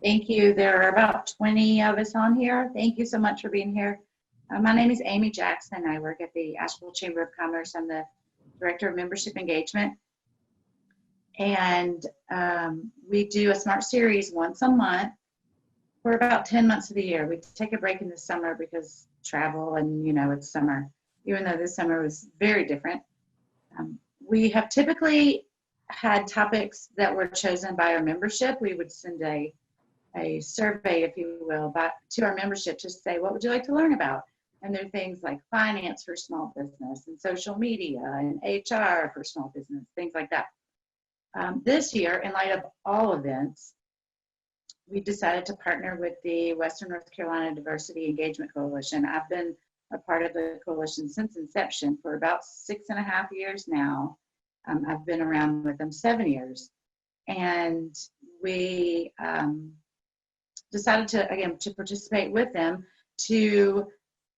Thank you. There are about 20 of us on here. Thank you so much for being here. My name is Amy Jackson. I work at the Asheville Chamber of Commerce. I'm the Director of Membership Engagement. And we do a SMART series once a month for about 10 months of the year. We take a break in the summer because travel and, you know, it's summer, even though this summer was very different. We have typically had topics that were chosen by our membership. We would send a survey, if you will, to our membership to say, what would you like to learn about? And there are things like finance for small business and social media and HR for small business, things like that. This year, in light of all events, we decided to partner with the Western North Carolina Diversity Engagement Coalition. I've been a part of the coalition since inception for about 6.5 years now. I've been around with them 7 years. And we decided to participate with them to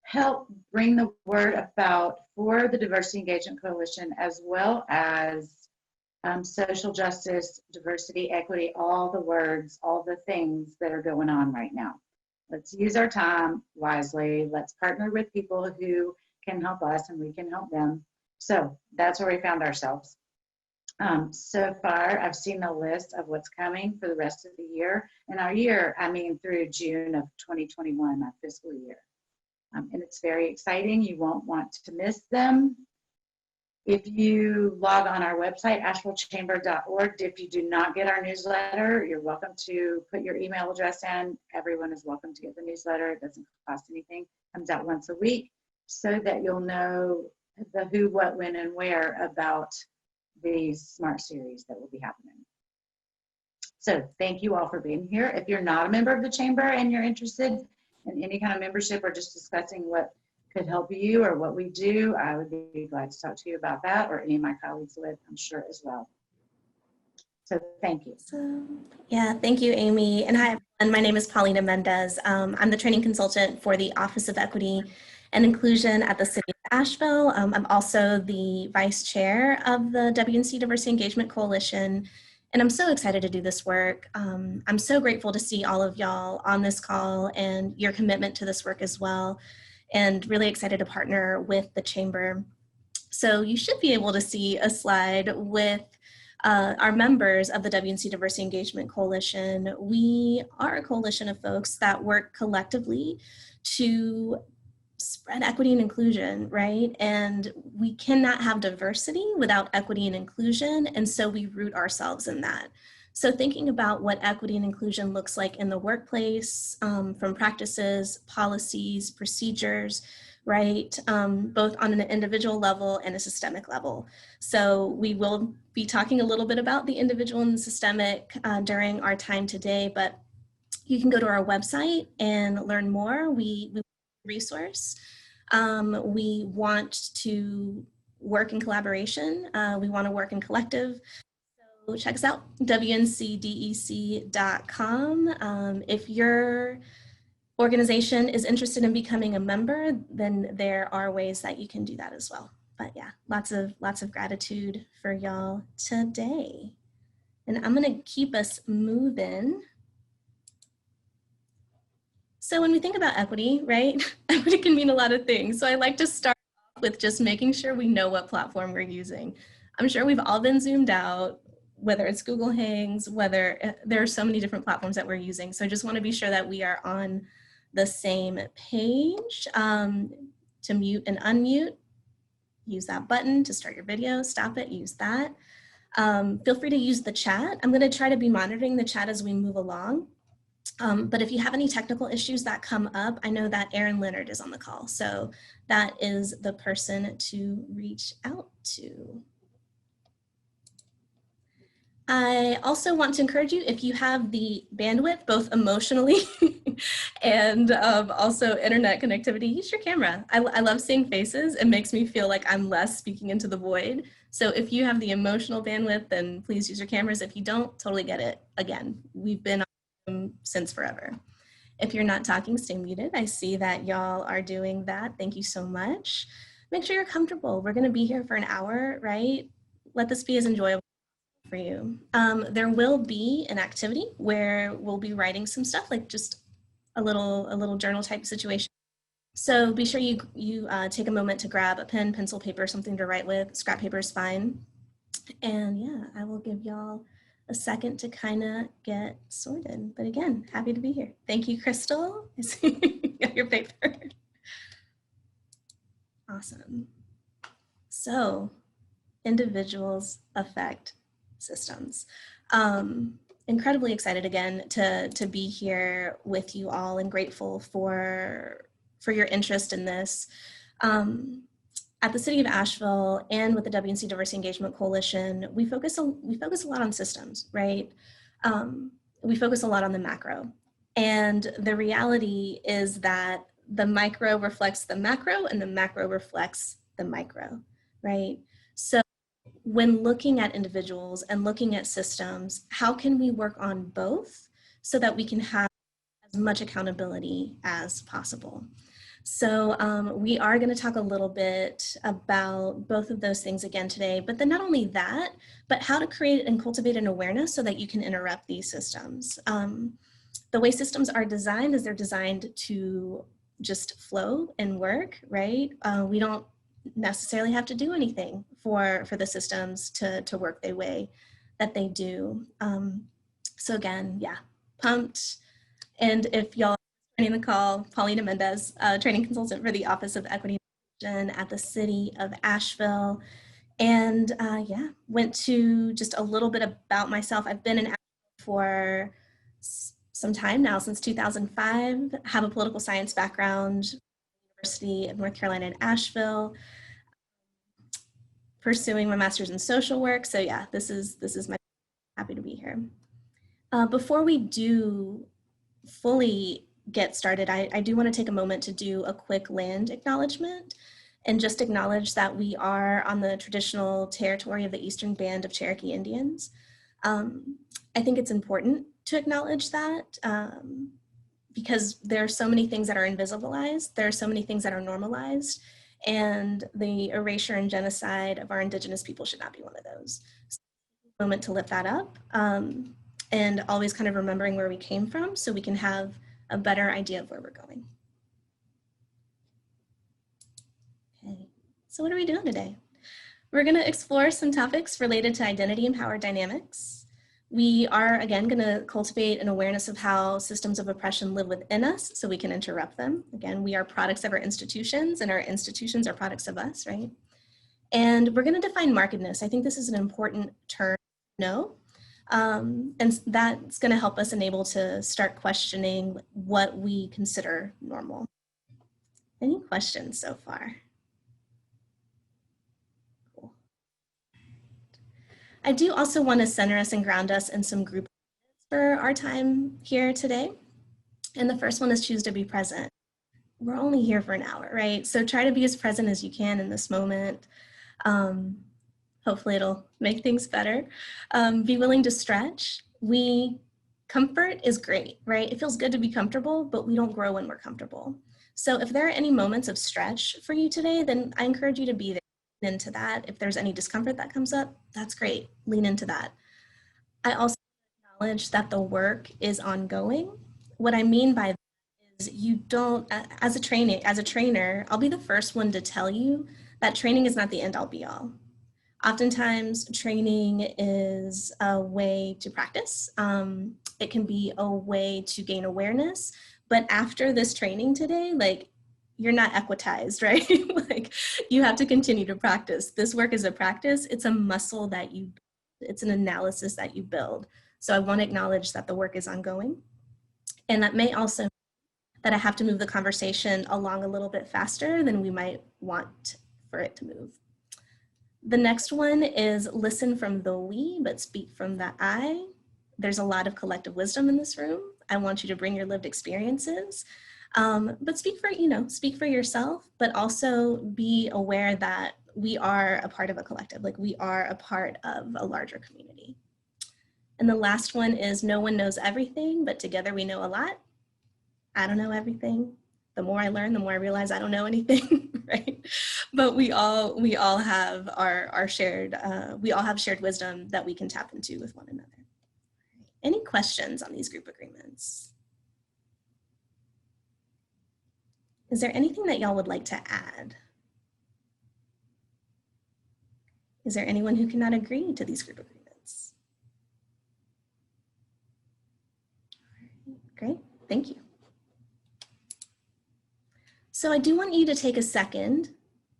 help bring the word about for the Diversity Engagement Coalition, as well as social justice, diversity, equity, all the words, all the things that are going on right now. Let's use our time wisely. Let's partner with people who can help us and we can help them. So that's where we found ourselves. So far, I've seen a list of what's coming for the rest of the year. And our year, I mean through June of 2021, our fiscal year. And it's very exciting. You won't want to miss them. If you log on our website, ashevillechamber.org, if you do not get our newsletter, you're welcome to put your email address in. Everyone is welcome to get the newsletter. It doesn't cost anything. It comes out once a week so that you'll know the who, what, when, and where about the SMART series that will be happening. So thank you all for being here. If you're not a member of the Chamber and you're interested in any kind of membership or just discussing what could help you or what we do, I would be glad to talk to you about that, or any of my colleagues would, I'm sure, as well. So thank you. So, yeah, thank you, Amy. And hi, everyone. My name is Paulina Mendez. I'm the training consultant for the Office of Equity and Inclusion at the City of Asheville. I'm also the vice chair of the UNC Diversity Engagement Coalition, and I'm so excited to do this work. I'm so grateful to see all of y'all on this call and your commitment to this work as well, and really excited to partner with the Chamber. So you should be able to see a slide with our members of the UNC Diversity Engagement Coalition. We are a coalition of folks that work collectively to spread equity and inclusion, right? And we cannot have diversity without equity and inclusion, and so we root ourselves in that. So thinking about what equity and inclusion looks like in the workplace, from practices, policies, procedures, right? Both on an individual level and a systemic level. So we will be talking a little bit about the individual and the systemic during our time today, but you can go to our website and learn more. We resource. We want to work in collaboration. We want to work in collective. So check us out, wncdec.com. If your organization is interested in becoming a member, then there are ways that you can do that as well. But yeah, lots of gratitude for y'all today. And I'm gonna keep us moving. So when we think about equity, right, equity can mean a lot of things. So I like to start off with just making sure we know what platform we're using. I'm sure we've all been Zoomed out, whether it's Google Hangs, whether there are so many different platforms that we're using. So I just want to be sure that we are on the same page. To mute and unmute, use that button. To start your video, stop it, use that. Feel free to use the chat. I'm going to try to be monitoring the chat as we move along. But if you have any technical issues that come up, I know that Aaron Leonard is on the call. So that is the person to reach out to. I also want to encourage you, if you have the bandwidth, both emotionally and also internet connectivity, use your camera. I love seeing faces. It makes me feel like I'm less speaking into the void. So if you have the emotional bandwidth, then please use your cameras. If you don't, totally get it. Again, we've been on since forever. If you're not talking, stay muted. I see that y'all are doing that. Thank you so much. Make sure you're comfortable. We're going to be here for an hour, right? Let this be as enjoyable for for you. There will be an activity where we'll be writing some stuff, like just a little journal type situation. So be sure you take a moment to grab a pen, pencil, paper, something to write with. Scrap paper is fine. And yeah, I will give y'all a second to kind of get sorted. But again, happy to be here. Thank you, Crystal. Got your paper. Awesome. So individuals affect systems. Incredibly excited again to be here with you all and grateful for your interest in this. At the City of Asheville and with the WNC Diversity Engagement Coalition, we focus a lot on systems, right? We focus a lot on the macro. And the reality is that the micro reflects the macro and the macro reflects the micro, right? So when looking at individuals and looking at systems, how can we work on both so that we can have as much accountability as possible? So we are going to talk a little bit about both of those things again today, but then not only that, but how to create and cultivate an awareness so that you can interrupt these systems. The way systems are designed is they're designed to just flow and work, right? We don't necessarily have to do anything for the systems to work the way that they do. So again, yeah, pumped. And if y'all are joining the call, Paulina Mendez, training consultant for the Office of Equity and Inclusion at the City of Asheville. And yeah, went to just a little bit about myself. I've been in Asheville for some time now, since 2005, have a political science background, University of North Carolina in Asheville, pursuing my master's in social work. So yeah, this is my, happy to be here. Before we do fully get started, I do want to take a moment to do a quick land acknowledgement and just acknowledge that we are on the traditional territory of the Eastern Band of Cherokee Indians. I think it's important to acknowledge that because there are so many things that are invisibilized, there are so many things that are normalized, and the erasure and genocide of our Indigenous people should not be one of those. So, a moment to lift that up, and always kind of remembering where we came from so we can have a better idea of where we're going. Okay, so what are we doing today? We're going to explore some topics related to identity and power dynamics. We are, again, going to cultivate an awareness of how systems of oppression live within us so we can interrupt them. Again, we are products of our institutions and our institutions are products of us, right? And we're going to define markedness. I think this is an important term to know. And that's going to help us enable to start questioning what we consider normal. Any questions so far? Cool. I do also want to center us and ground us in some group for our time here today. And the first one is choose to be present. We're only here for an hour, right? So try to be as present as you can in this moment. Hopefully it'll make things better. Be willing to stretch. Comfort is great, right? It feels good to be comfortable, but we don't grow when we're comfortable. So if there are any moments of stretch for you today, then I encourage you to be there, lean into that. If there's any discomfort that comes up, that's great, lean into that. I also acknowledge that the work is ongoing. What I mean by that is you don't, as a trainer, I'll be the first one to tell you that training is not the end all be all. Oftentimes, training is a way to practice. It can be a way to gain awareness. But after this training today, like, you're not equitized, right? Like, you have to continue to practice. This work is a practice. It's a muscle that it's an analysis that you build. So I want to acknowledge that the work is ongoing. And that may also mean that I have to move the conversation along a little bit faster than we might want for it to move. The next one is listen from the we, but speak from the I. There's a lot of collective wisdom in this room. I want you to bring your lived experiences, but speak for yourself, but also be aware that we are a part of a collective, like we are a part of a larger community. And the last one is no one knows everything, but together we know a lot. I don't know everything. The more I learn, the more I realize I don't know anything, right? but we all have our shared, we all have shared wisdom that we can tap into with one another. Any questions on these group agreements? Is there anything that y'all would like to add? Is there anyone who cannot agree to these group agreements? Great, thank you. So I do want you to take a second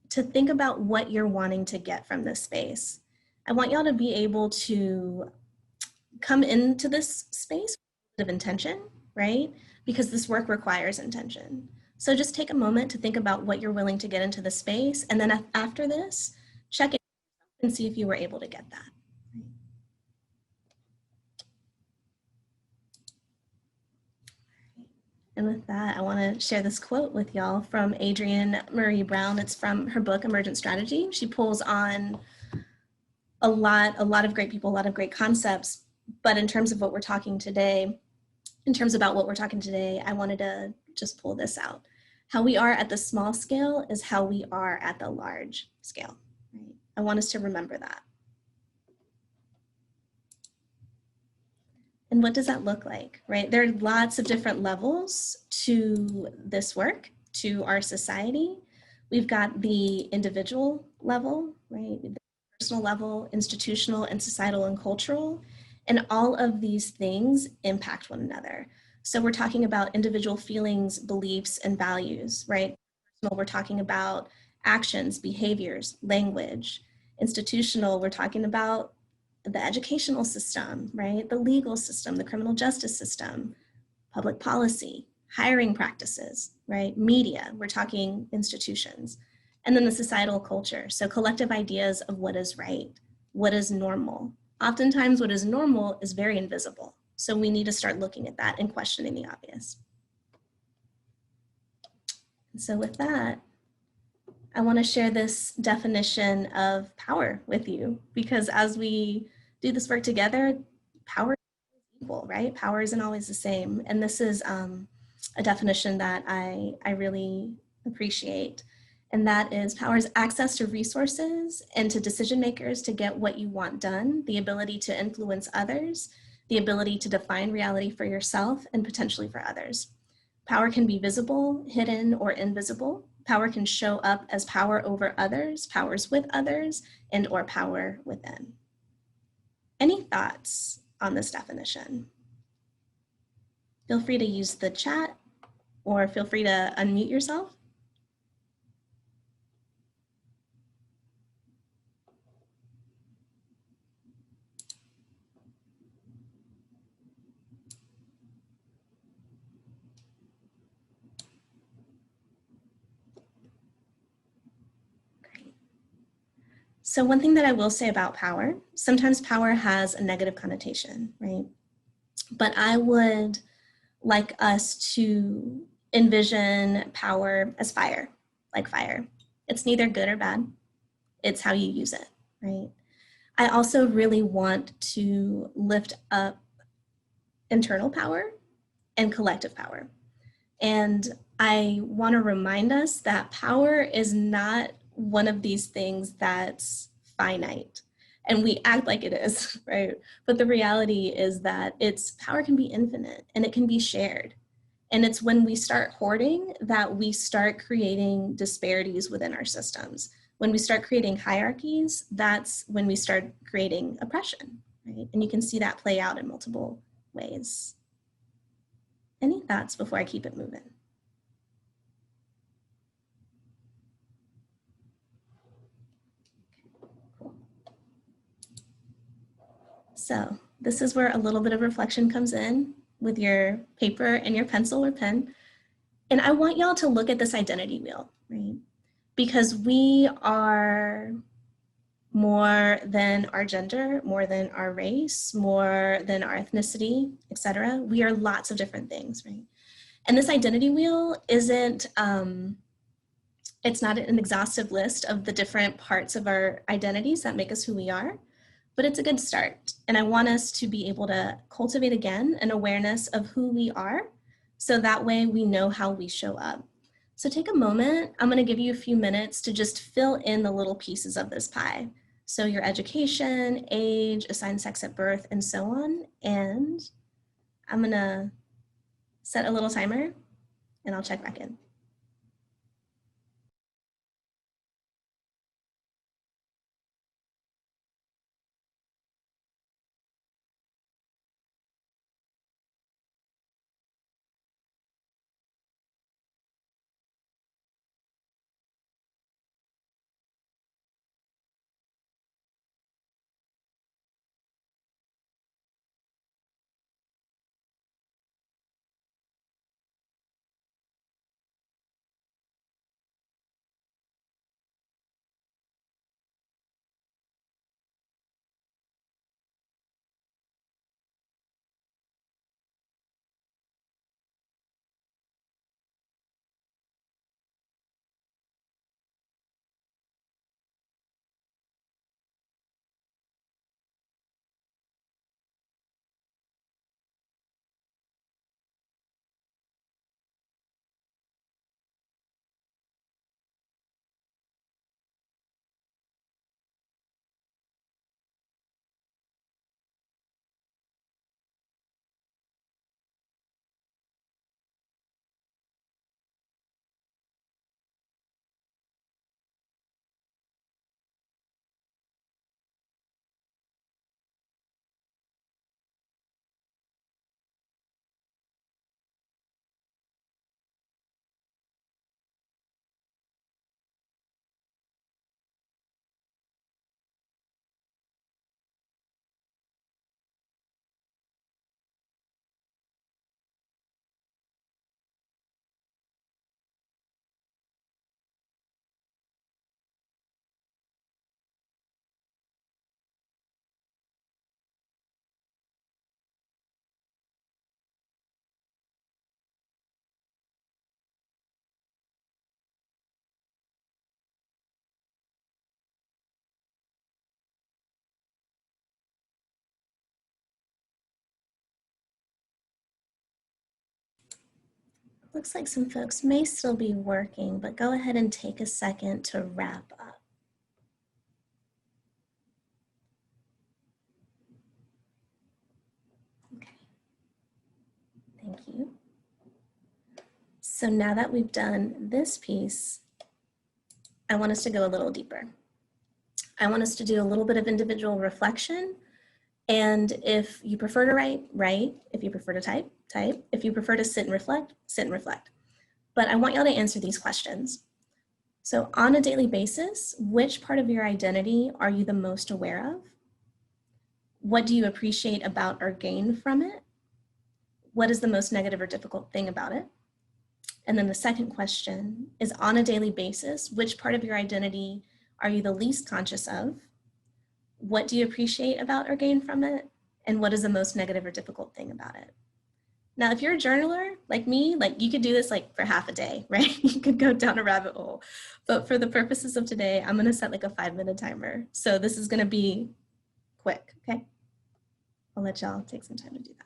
to think about what you're wanting to get from this space. I want y'all to be able to come into this space of intention, right? Because this work requires intention. So just take a moment to think about what you're willing to get into the space. And then after this, check it and see if you were able to get that. And with that, I want to share this quote with y'all from Adrienne Marie Brown. It's from her book, Emergent Strategy. She pulls on a lot of great people, a lot of great concepts. But in terms of what we're talking today, I wanted to just pull this out. How we are at the small scale is how we are at the large scale. Right? I want us to remember that. And what does that look like, right? There are lots of different levels to this work, to our society. We've got the individual level, right? The personal level, institutional and societal and cultural, and all of these things impact one another. So we're talking about individual feelings, beliefs, and values, right? Personal, we're talking about actions, behaviors, language. Institutional, we're talking about the educational system, right? The legal system, the criminal justice system, public policy, hiring practices, right? Media, we're talking institutions. And then the societal culture. So collective ideas of what is right, what is normal. Oftentimes what is normal is very invisible. So we need to start looking at that and questioning the obvious. And so with that, I want to share this definition of power with you, because as we do this work together, power is equal, right? Power isn't always the same. And this is a definition that I really appreciate. And that is power is access to resources and to decision makers to get what you want done, the ability to influence others, the ability to define reality for yourself and potentially for others. Power can be visible, hidden, or invisible. Power can show up as power over others, powers with others, and or power within. Any thoughts on this definition? Feel free to use the chat or feel free to unmute yourself. So one thing that I will say about power, sometimes power has a negative connotation, right? But I would like us to envision power as fire, like fire. It's neither good or bad. It's how you use it, right? I also really want to lift up internal power and collective power. And I want to remind us that power is not one of these things that's finite. And we act like it is, right? But the reality is that power can be infinite and it can be shared. And it's when we start hoarding that we start creating disparities within our systems. When we start creating hierarchies, that's when we start creating oppression, right? And you can see that play out in multiple ways. Any thoughts before I keep it moving? Cool. So this is where a little bit of reflection comes in with your paper and your pencil or pen. And I want y'all to look at this identity wheel, right? Because we are more than our gender, more than our race, more than our ethnicity, etc. We are lots of different things, right? And this identity wheel isn't, it's not an exhaustive list of the different parts of our identities that make us who we are, but it's a good start. And I want us to be able to cultivate again an awareness of who we are, so that way we know how we show up. So take a moment. I'm going to give you a few minutes to just fill in the little pieces of this pie. So your education, age, assigned sex at birth, and so on. And I'm going to set a little timer and I'll check back in. Looks like some folks may still be working, but go ahead and take a second to wrap up. Okay, thank you. So now that we've done this piece, I want us to go a little deeper. I want us to do a little bit of individual reflection. And if you prefer to write, write. If you prefer to type, type. If you prefer to sit and reflect, sit and reflect. But I want y'all to answer these questions. So on a daily basis, which part of your identity are you the most aware of? What do you appreciate about or gain from it? What is the most negative or difficult thing about it? And then the second question is, on a daily basis, which part of your identity are you the least conscious of? What do you appreciate about or gain from it? And what is the most negative or difficult thing about it? Now, if you're a journaler like me, like you could do this like for half a day, right? You could go down a rabbit hole. But for the purposes of today, I'm gonna set like a 5-minute timer. So this is gonna be quick, okay? I'll let y'all take some time to do that.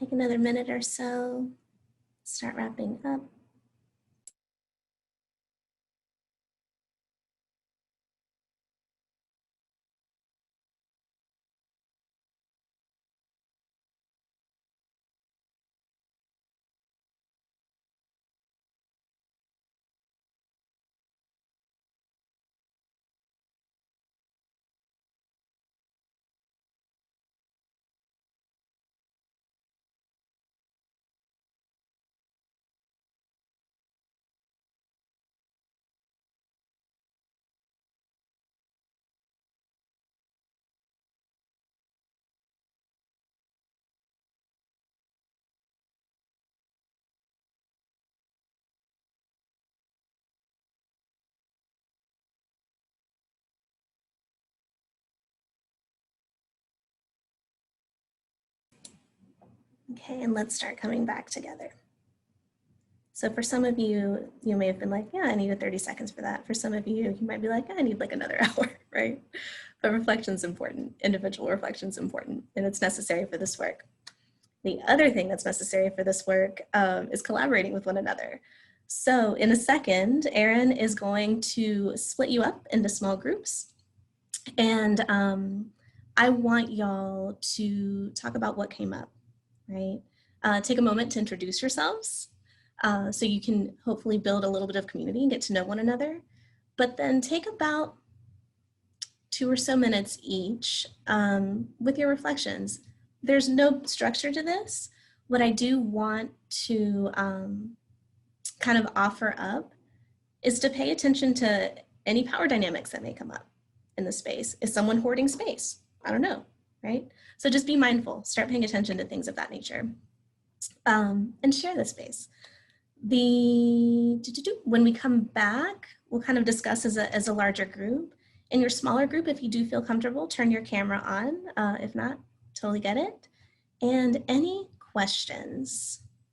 take another minute or so, start wrapping up. Okay, and let's start coming back together. So for some of you, you may have been like, yeah, I needed 30 seconds for that. For some of you, you might be like, I need like another hour, right? But reflection's important. Individual reflection's important, and it's necessary for this work. The other thing that's necessary for this work is collaborating with one another. So in a second, Erin is going to split you up into small groups. And I want y'all to talk about what came up, right? Take a moment to introduce yourselves so you can hopefully build a little bit of community and get to know one another. But then take about 2 or so minutes each with your reflections. There's no structure to this. What I do want to kind of offer up is to pay attention to any power dynamics that may come up in the space. Is someone hoarding space? I don't know, right? So just be mindful, start paying attention to things of that nature and share the space. When we come back, we'll kind of discuss as a larger group. In your smaller group, if you do feel comfortable, turn your camera on. If not, totally get it. And any questions